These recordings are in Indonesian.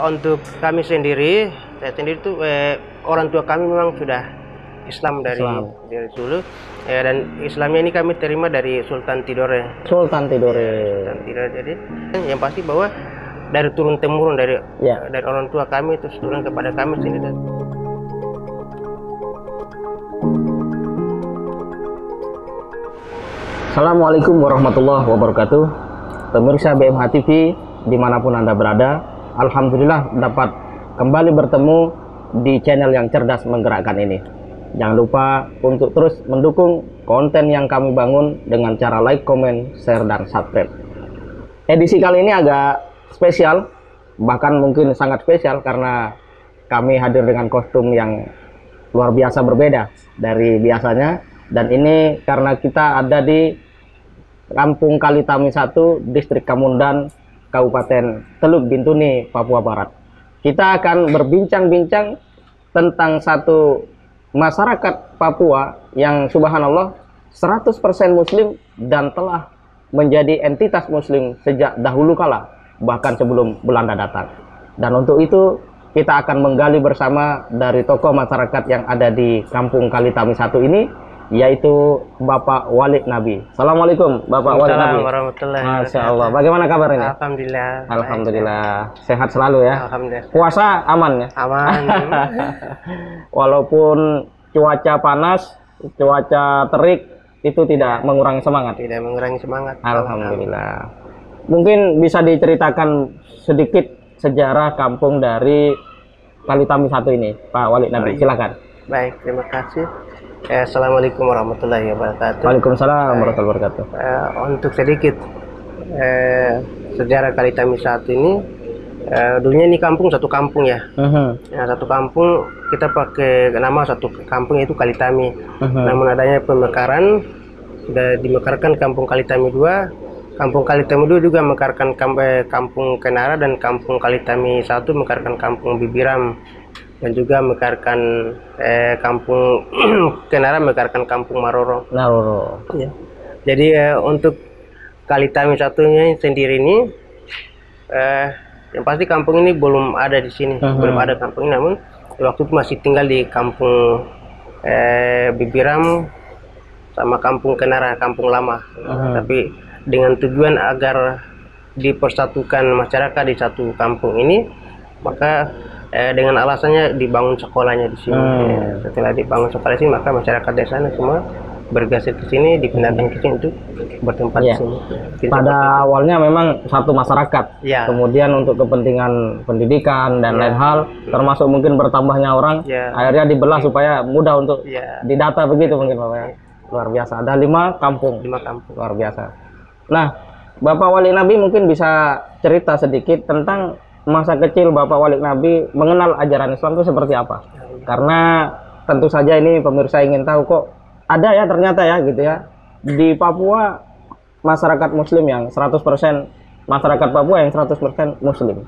Untuk kami sendiri, saya sendiri tuh orang tua kami memang sudah Islam dari dulu, dan Islamnya ini kami terima dari Sultan Tidore. Sultan Tidore. Sultan Tidore. Jadi yang pasti bahwa dari turun temurun dari orang tua kami terus turun kepada kami sendiri. Assalamualaikum warahmatullahi wabarakatuh. Pemirsa BMH TV dimanapun Anda berada, alhamdulillah dapat kembali bertemu di channel yang cerdas menggerakkan ini. Jangan lupa untuk terus mendukung konten yang kami bangun dengan cara like, comment, share, dan subscribe. Edisi kali ini agak spesial, bahkan mungkin sangat spesial karena kami hadir dengan kostum yang luar biasa berbeda dari biasanya. Dan ini karena kita ada di Kampung Kalitami 1, Distrik Kamundan, Kabupaten Teluk Bintuni, Papua Barat. Kita akan berbincang-bincang tentang satu masyarakat Papua yang subhanallah 100% muslim dan telah menjadi entitas muslim sejak dahulu kala, bahkan sebelum Belanda datang. Dan untuk itu kita akan menggali bersama dari tokoh masyarakat yang ada di Kampung Kalitami 1 ini, yaitu Bapak Walid Nabi. Assalamualaikum Bapak Walid Nabi. Warahmatullahi Masya Allah. Bagaimana kabarnya? Alhamdulillah. Alhamdulillah. Sehat selalu ya. Alhamdulillah. Puasa aman ya? Aman. Walaupun cuaca panas, cuaca terik, itu tidak mengurangi semangat. Tidak mengurangi semangat. Alhamdulillah. Mungkin bisa diceritakan sedikit sejarah kampung dari Kalitami 1 ini, Pak Walid Nabi. Silakan. Baik, terima kasih. Assalamualaikum warahmatullahi wabarakatuh. Waalaikumsalam warahmatullahi wabarakatuh. Untuk sedikit sejarah Kalitami 1 ini, dulunya ini satu kampung ya. Satu kampung kita pakai nama satu kampung itu Kalitami. Namun adanya pemekaran, sudah dimekarkan Kampung Kalitami 2. Kampung Kalitami 2 juga mekarkan Kampung Kenara, dan Kampung Kalitami 1 mekarkan Kampung Bibiram, dan juga mekarkan Kampung Kenara mekarkan Kampung Maroro. Ya. Jadi untuk Kalitami 1-nya sendiri ini, yang pasti kampung ini belum ada di sini, belum ada kampung ini. Namun waktu itu masih tinggal di Kampung Bibiram sama Kampung Kenara, Kampung Lama. Tapi dengan tujuan agar dipersatukan masyarakat di satu kampung ini, maka dengan alasannya dibangun sekolahnya di sini. Setelah dibangun sekolah di sini, maka masyarakat desa semua bergeser ke sini, dipindahkan ke sini untuk bertempat di sini. Pada awalnya memang satu masyarakat, kemudian untuk kepentingan pendidikan dan lain hal, termasuk mungkin bertambahnya orang, akhirnya dibelah supaya mudah untuk didata begitu mungkin Bapak ya. Luar biasa. Ada 5 kampung. 5 kampung. Luar biasa. Nah, Bapak Walid Nabi mungkin bisa cerita sedikit tentang masa kecil Bapak Walid Nabi mengenal ajaran Islam itu seperti apa? Karena tentu saja ini pemirsa ingin tahu, kok ada ya ternyata ya gitu ya, di Papua masyarakat muslim yang 100%, masyarakat Papua yang 100% muslim.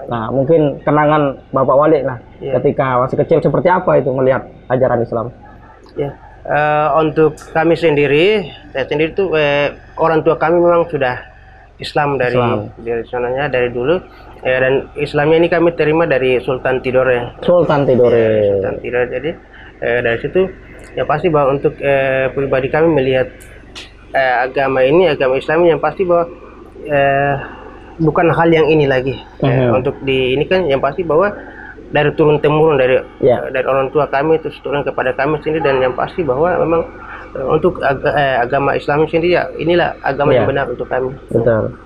Nah, mungkin kenangan Bapak Walid lah ketika masih kecil seperti apa itu melihat ajaran Islam. Ya, untuk kami sendiri, saya sendiri tuh orang tua kami memang sudah Islam dari sananya dari dulu, dan Islamnya ini kami terima dari Sultan Tidore. Sultan Tidore. Sultan Tidore. Jadi dari situ ya pasti bahwa untuk pribadi kami melihat agama ini, agama Islam yang pasti bahwa bukan hal yang ini lagi. Untuk di ini kan yang pasti bahwa dari turun temurun dari orang tua kami terus turun kepada kami sendiri, dan yang pasti bahwa memang untuk agama Islam sendiri ya inilah agama yang benar untuk kami. Betul.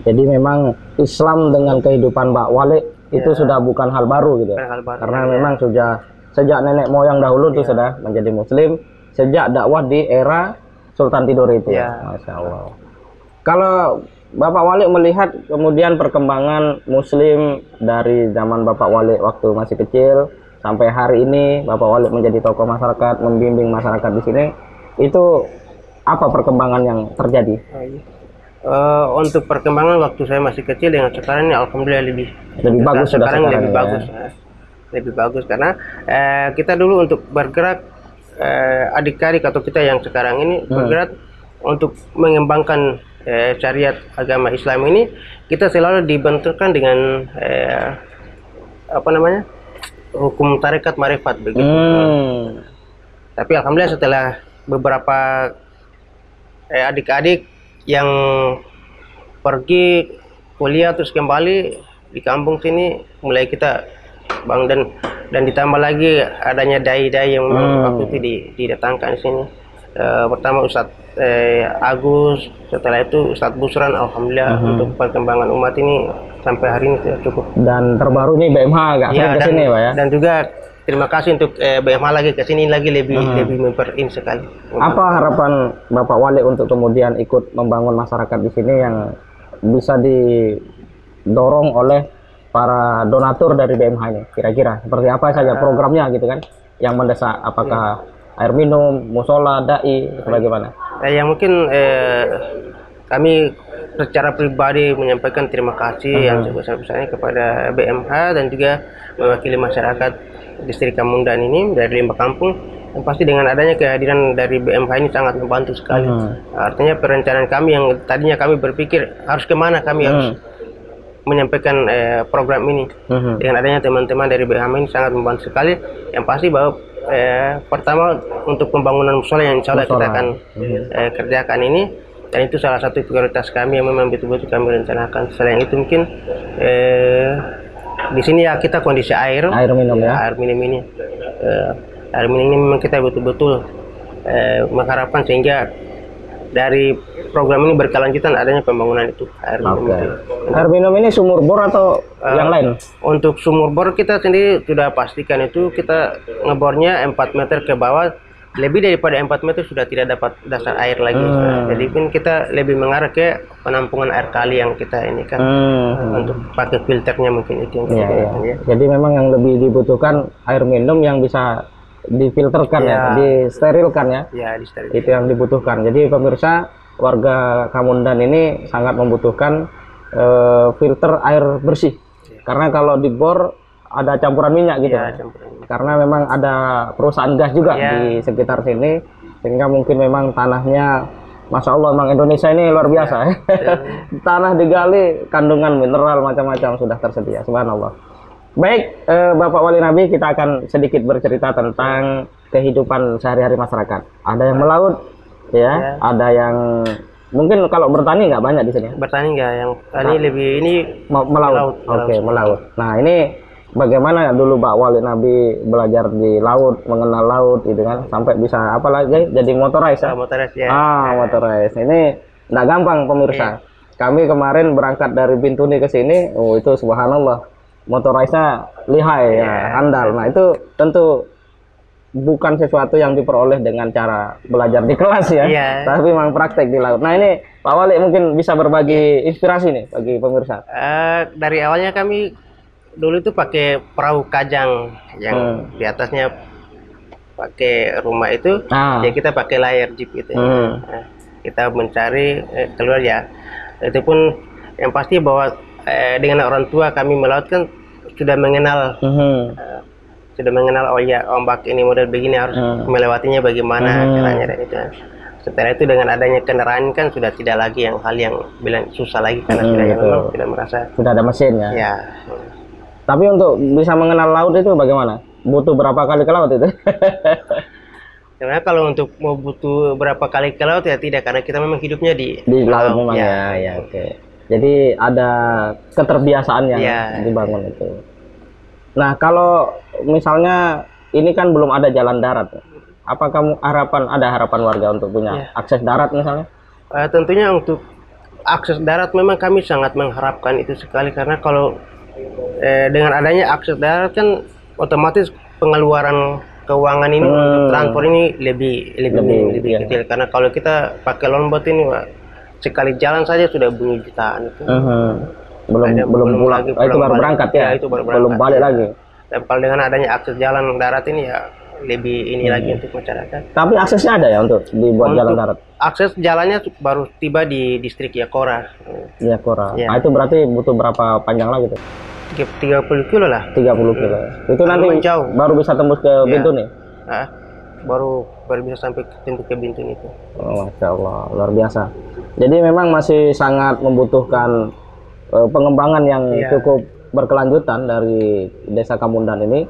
Jadi memang Islam dengan kehidupan Pak Walid itu sudah bukan hal baru gitu. Karena memang sudah sejak nenek moyang dahulu itu sudah menjadi muslim sejak dakwah di era Sultan Tidore itu. Masya Allah. Kalau Bapak Walid melihat kemudian perkembangan muslim dari zaman Bapak Walid waktu masih kecil sampai hari ini, Bapak Walid menjadi tokoh masyarakat, membimbing masyarakat di sini, itu apa perkembangan yang terjadi? Untuk perkembangan waktu saya masih kecil dengan sekarang ini alhamdulillah lebih bagus. Sekarang lebih bagus, lebih bagus karena kita dulu untuk bergerak, adik-adik atau kita yang sekarang ini bergerak untuk mengembangkan syariat agama Islam ini, kita selalu dibenturkan dengan apa namanya, hukum tarekat marifat begitu. Tapi alhamdulillah setelah beberapa adik-adik yang pergi kuliah terus kembali di kampung sini, mulai kita bang, dan ditambah lagi adanya dai-dai yang memang waktu itu didatangkan di sini. Pertama Ustadz Agus, setelah itu Ustadz Busran, alhamdulillah untuk perkembangan umat ini sampai hari ini sudah cukup. Dan terbaru nih BMH agak sering kesini Pak ya. Dan juga terima kasih untuk BMH lagi kesini lagi lebih memperin sekali. Apa harapan Bapak Wali untuk kemudian ikut membangun masyarakat di sini yang bisa didorong oleh para donatur dari BMH ini? Kira-kira seperti apa saja programnya gitu kan yang mendesak? Apakah air minum, musola, dai, bagaimana? Yang mungkin kami secara pribadi menyampaikan terima kasih yang sebesar-besarnya kepada BMH dan juga mewakili masyarakat distrik Kamundan ini dari 5 kampung. Yang pasti dengan adanya kehadiran dari BMH ini sangat membantu sekali. Artinya perencanaan kami yang tadinya kami berpikir harus kemana kami harus menyampaikan program ini, dengan adanya teman-teman dari BMH ini sangat membantu sekali. Yang pasti bahwa pertama untuk pembangunan musola yang insya Allah kita akan kerjakan ini, dan itu salah satu prioritas kami yang memang betul-betul kami rencanakan. Selain itu mungkin di sini ya kita kondisi air minum ya, air minum ini air minum ini memang kita betul-betul mengharapkan sehingga dari program ini berkelanjutan adanya pembangunan itu air minum. Air minum ini sumur bor atau yang lain? Untuk sumur bor kita sendiri sudah pastikan itu kita ngebornya 4 meter ke bawah, lebih daripada 4 meter sudah tidak dapat dasar air lagi. Jadi pun kita lebih mengarah ke penampungan air kali yang kita ini kan untuk pakai filternya mungkin itu yang kita gunakan, ya. Jadi memang yang lebih dibutuhkan air minum yang bisa difilterkan disterilkan ya. Disterilkan. Itu yang dibutuhkan. Jadi pemirsa, warga Kamundan ini sangat membutuhkan filter air bersih. Karena kalau di bor ada campuran minyak gitu. Karena memang ada perusahaan gas juga di sekitar sini, sehingga mungkin memang tanahnya, Masya Allah, memang Indonesia ini luar biasa. Tanah digali, kandungan mineral macam-macam sudah tersedia. Subhanallah. Baik, Bapak Wali Nabi, kita akan sedikit bercerita tentang kehidupan sehari-hari masyarakat. Ada yang melaut, ya, ada yang mungkin kalau bertani nggak banyak di sini. Bertani nggak, yang tani lebih ini melaut. Oke, melaut. Nah, ini bagaimana dulu Pak Wali Nabi belajar di laut, mengenal laut gitu kan, sampai bisa apa lagi jadi motoris ya? Motoris ya. Motoris. Ini nggak gampang pemirsa. Kami kemarin berangkat dari Bintuni ke sini, itu subhanallah, motorisnya lihai ya, andal. Nah, itu tentu bukan sesuatu yang diperoleh dengan cara belajar di kelas ya, tapi memang praktek di laut. Nah, ini Pak Wali mungkin bisa berbagi inspirasi nih bagi pemirsa. Dari awalnya kami dulu itu pakai perahu kajang yang di atasnya pakai rumah itu, ya kita pakai layar jeep itu. Nah, kita mencari keluar ya. Itu pun yang pasti bahwa dengan orang tua kami melaut kan sudah mengenal, oh ya ombak ini model begini harus melewatinya bagaimana caranya dan itu. Setelah itu dengan adanya kendaraan kan sudah tidak lagi hal yang bilang susah lagi karena sudah merasa sudah ada mesin ya. Ya. Tapi untuk bisa mengenal laut itu bagaimana? Butuh berapa kali ke laut itu? Karena kalau untuk mau butuh berapa kali ke laut ya tidak, karena kita memang hidupnya di laut memang ya. Oke. Jadi ada keterbiasaan yang dibangun itu. Nah, kalau misalnya ini kan belum ada jalan darat, apa kamu ada harapan warga untuk punya akses darat misalnya? Tentunya untuk akses darat memang kami sangat mengharapkan itu sekali, karena kalau dengan adanya akses darat kan otomatis pengeluaran keuangan ini untuk transport ini lebih kecil, karena kalau kita pakai longboat ini sekali jalan saja sudah bunyi jutaan itu. Belum pulang, itu baru berangkat ya, itu baru berangkat, belum balik lagi. Dan kalau dengan adanya akses jalan darat ini ya lebih ini lagi untuk masyarakat. Tapi aksesnya ada ya untuk dibuat jalan darat? Akses jalannya baru tiba di distrik Yakora. Yakora. Nah, itu berarti butuh berapa panjang lagi tuh? 30 kilo lah. 30 kilo. Itu nanti jauh. Baru bisa tembus ke Bintuni? Baru bisa sampai tembus ke Bintuni itu. Masya Allah, luar biasa. Jadi memang masih sangat membutuhkan pengembangan yang cukup berkelanjutan dari Desa Kamundan ini.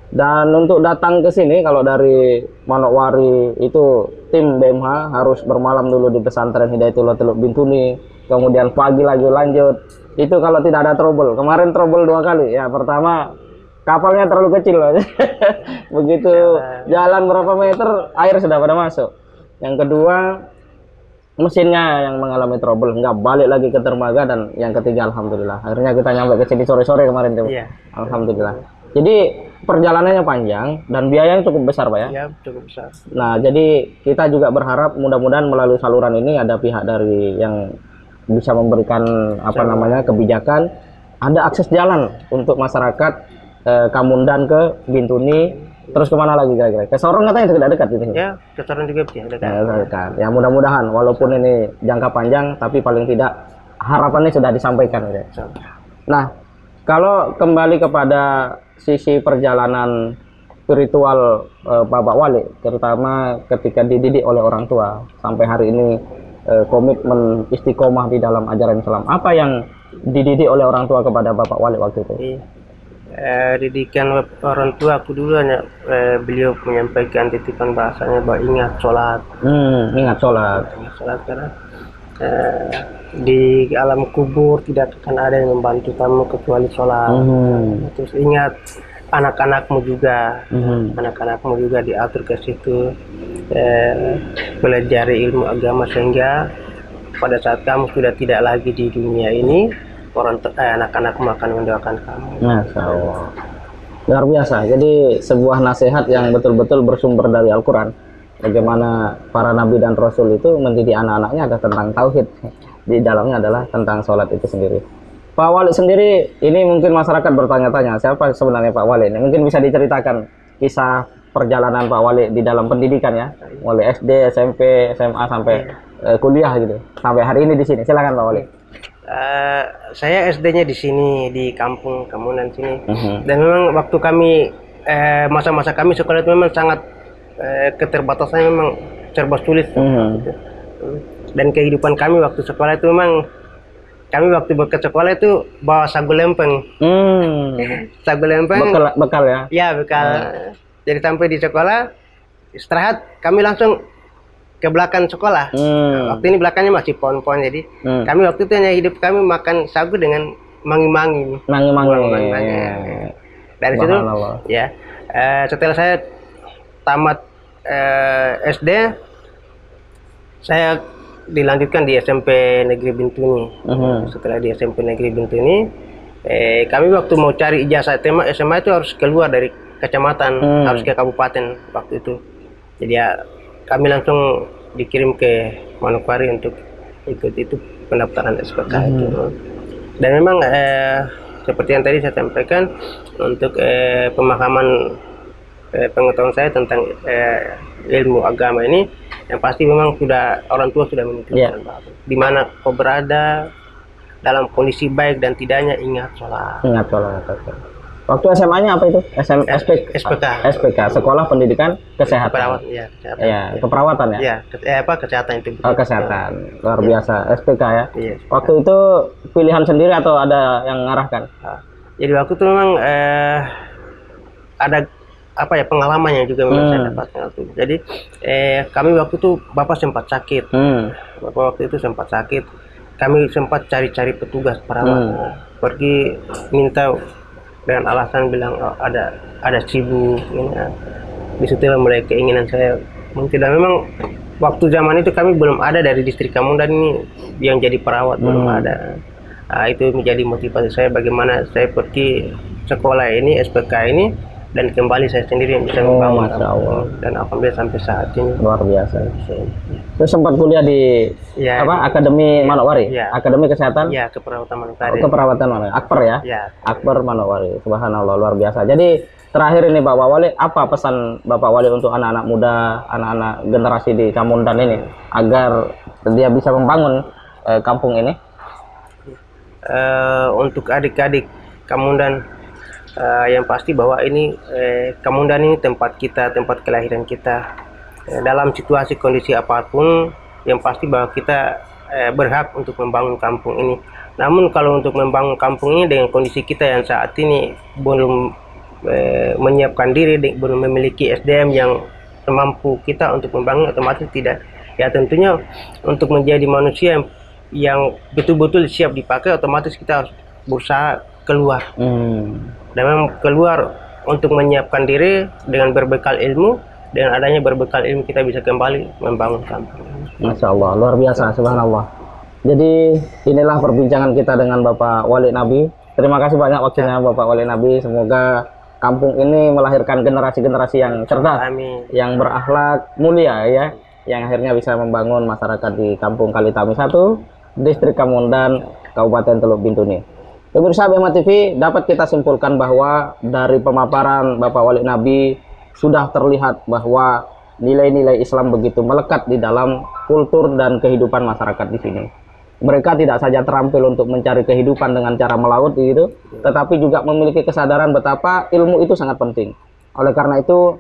Dan untuk datang ke sini, kalau dari Manokwari itu tim BMH harus bermalam dulu di pesantren Hidayatullah Teluk Bintuni, kemudian pagi lagi lanjut. Itu kalau tidak ada trouble. Kemarin trouble 2 kali. Ya, pertama kapalnya terlalu kecil. Begitu jalan berapa meter, air sudah pada masuk. Yang kedua, mesinnya yang mengalami trouble, nggak balik lagi ke dermaga. Dan yang ketiga, alhamdulillah, akhirnya kita nyampe ke sini sore-sore kemarin tuh. Alhamdulillah. Jadi perjalanannya panjang dan biayanya cukup besar, Pak ya? Ya, cukup besar. Nah, jadi kita juga berharap mudah-mudahan melalui saluran ini ada pihak dari yang bisa memberikan kebijakan, ada akses jalan untuk masyarakat Kamundan ke Bintuni, terus kemana lagi kira-kira? Ke Sorong katanya tidak dekat gitu. Ya, ke Sorong juga dekat. Dekat. Ya, mudah-mudahan walaupun ini jangka panjang, tapi paling tidak harapannya sudah disampaikan. Gitu. Nah, kalau kembali kepada sisi perjalanan spiritual Bapak Wali, terutama ketika dididik oleh orang tua sampai hari ini, komitmen istiqomah di dalam ajaran Islam, apa yang dididik oleh orang tua kepada Bapak Wali waktu itu? Didikan orang tua aku dulu hanya beliau menyampaikan titipan bahasanya bahwa ingat sholat. Ingat sholat karena di alam kubur tidak akan ada yang membantu kamu kecuali sholat. Terus ingat anak-anakmu juga, anak-anakmu juga diatur ke situ, pelajari ilmu agama sehingga pada saat kamu sudah tidak lagi di dunia ini, anak-anakmu akan mendoakan kamu. Masya Allah, luar biasa. Jadi sebuah nasihat yang betul-betul bersumber dari Al-Quran. Bagaimana para nabi dan rasul itu mendidik anak-anaknya ada tentang tauhid. Di dalamnya adalah tentang sholat itu sendiri. Pak Wali sendiri, ini mungkin masyarakat bertanya-tanya, siapa sebenarnya Pak Wali ini? Mungkin bisa diceritakan kisah perjalanan Pak Wali di dalam pendidikan ya, mulai SD, SMP, SMA sampai kuliah gitu, sampai hari ini di sini. Silakan Pak Wali. Saya SD-nya di sini, di kampung Kamundan sini. Dan memang waktu kami masa-masa kami sekolah itu memang sangat keterbatasannya memang serba sulit. Dan kehidupan kami waktu sekolah itu memang kami waktu ke sekolah itu bawa sagu lempeng. Sagu lempeng. Bekal ya? Ya, bekal. Jadi sampai di sekolah istirahat kami langsung ke belakang sekolah. Waktu ini belakangnya masih pohon-pohon, jadi kami waktu itu hanya hidup kami makan sagu dengan mangi-mangi. Dari situ ya setelah saya tamat SD, saya dilanjutkan di SMP Negeri Bintuni. Setelah di SMP Negeri Bintuni, kami waktu mau cari ijazah SMA itu harus keluar dari kecamatan, harus ke kabupaten waktu itu. Jadi ya kami langsung dikirim ke Manokwari untuk ikut itu pendaftaran SPK itu. Dan memang seperti yang tadi saya sampaikan, untuk pemahaman pengetahuan saya tentang ilmu agama ini, yang pasti memang sudah orang tua sudah menunjukkan di mana kau berada dalam kondisi baik dan tidaknya ingat sholat. Ingat sholat. Waktu SMA-nya apa itu? SPK, Sekolah Pendidikan Kesehatan. Keperawatan ya? Kesehatan itu. Kesehatan. Luar biasa, SPK ya. Waktu itu pilihan sendiri atau ada yang mengarahkan? Jadi waktu itu memang ada pengalamannya juga memang saya dapatkan waktu itu. Jadi kami waktu itu Bapak sempat sakit. Bapak waktu itu sempat sakit. Kami sempat cari-cari petugas perawat. Pergi minta dengan alasan bilang ada sibuk. Di situ mulai keinginan saya muncul. Dan memang waktu zaman itu kami belum ada dari distrik Kamundan ini yang jadi perawat, belum ada. Itu menjadi motivasi saya bagaimana saya pergi sekolah ini, SPK ini, dan kembali saya sendiri yang bisa membangun. Dan alhamdulillah sampai saat ini. Luar biasa. Terus sempat kuliah di Akademi Manokwari? Akademi Kesehatan? Ya, Keperawatan Manokwari. Keperawatan Manokwari. Akper ya? Akper Manokwari. Subhanallah, luar biasa. Jadi terakhir ini Bapak Wali, apa pesan Bapak Wali untuk anak-anak muda, anak-anak generasi di Kamundan ini agar dia bisa membangun kampung ini? Untuk adik-adik Kamundan, yang pasti bahwa ini Kamundan ini tempat kita, tempat kelahiran kita. Dalam situasi kondisi apapun, yang pasti bahwa kita berhak untuk membangun kampung ini. Namun kalau untuk membangun kampung ini dengan kondisi kita yang saat ini belum menyiapkan diri, belum memiliki SDM yang mampu kita untuk membangun, otomatis tidak. Ya tentunya untuk menjadi manusia yang betul-betul siap dipakai, otomatis kita harus berusaha keluar. Dan memang keluar untuk menyiapkan diri dengan berbekal ilmu. Dengan adanya berbekal ilmu kita bisa kembali membangun kampung. Masya Allah, luar biasa, subhanallah. Jadi inilah perbincangan kita dengan Bapak Walid Nabi. Terima kasih banyak waktunya Bapak Walid Nabi. Semoga kampung ini melahirkan generasi-generasi yang cerdas, Amin. yang berakhlak mulia ya, yang akhirnya bisa membangun masyarakat di Kampung Kalitami 1, Distrik Kamundan, Kabupaten Teluk Bintuni. Pemirsa BMA TV, dapat kita simpulkan bahwa dari pemaparan Bapak Walid Nabi sudah terlihat bahwa nilai-nilai Islam begitu melekat di dalam kultur dan kehidupan masyarakat di sini. Mereka tidak saja terampil untuk mencari kehidupan dengan cara melaut gitu, tetapi juga memiliki kesadaran betapa ilmu itu sangat penting. Oleh karena itu,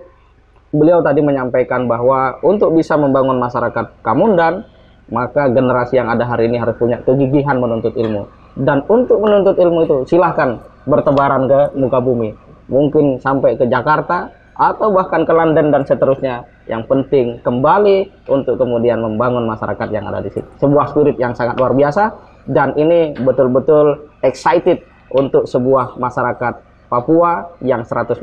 beliau tadi menyampaikan bahwa untuk bisa membangun masyarakat Kamundan, maka generasi yang ada hari ini harus punya kegigihan menuntut ilmu. Dan untuk menuntut ilmu itu silahkan bertebaran ke muka bumi. Mungkin sampai ke Jakarta, atau bahkan ke London dan seterusnya. Yang penting kembali untuk kemudian membangun masyarakat yang ada di situ. Sebuah spirit yang sangat luar biasa, dan ini betul-betul excited untuk sebuah masyarakat Papua yang 100%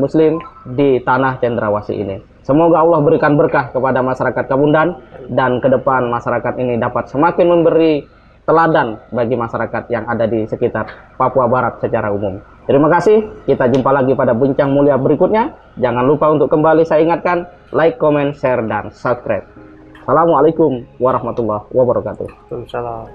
muslim di tanah Cendrawasih ini. Semoga Allah berikan berkah kepada masyarakat Kamundan, dan ke depan masyarakat ini dapat semakin memberi teladan bagi masyarakat yang ada di sekitar Papua Barat secara umum. Terima kasih, kita jumpa lagi pada bincang mulia berikutnya. Jangan lupa untuk kembali saya ingatkan, like, comment, share, dan subscribe. Assalamualaikum warahmatullahi wabarakatuh. Waalaikumsalam.